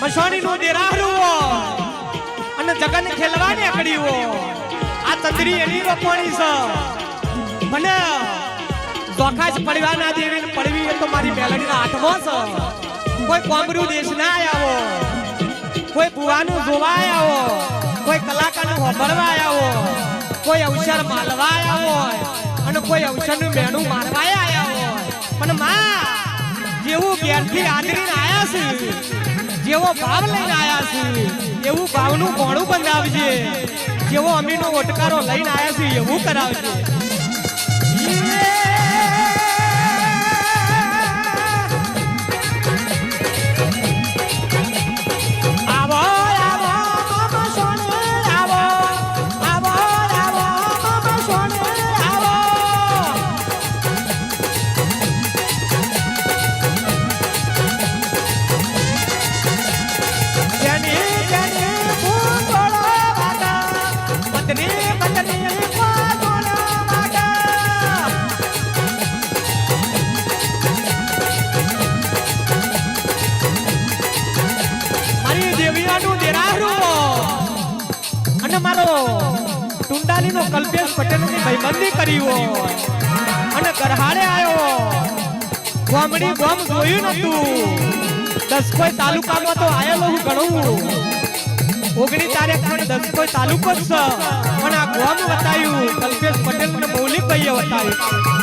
મસોણી નું દેરાહરો અને જગન ખેલવાને અકડીવો આ તંદરી એની રોપણી છે મને ચોખાશ પડવાના દેવી પડવી એ તો મારી મેલડીના હાથમાં છે કોઈ કોમરું દેશ ના આવો કોઈ બુવાનું જોવા આવો કોઈ કલાકારનું હોબળવા આવો કોઈ અવસર માલવા આવો અને કોઈ અવસરનું મેણું મારવા આયા હોય પણ માં જેવું ઘેરથી આદરીને આયા છે જેવો ભાવ લઈને આયા છે એવું ભાવનું કોણું બંધાવજે જેવો અમીનો ઓટકારો લઈને આયા છે એવું કરાવજે મારો ટુંડાલીનો કલ્પેશ પટેલની ભાઈબંધી કરી હોય અને ગરહાડે આવ્યો ગામડી ગામ જોયું નતું 10 કોઈ તાલુકામાં તો આયેલો હું ગણું 19 તારીખ પણ 10 કોઈ તાલુકો જ છે પણ આ ગામ બતાવ્યું કલ્પેશ પટેલ ને મૌલિક ભાઈએ બતાવ્યું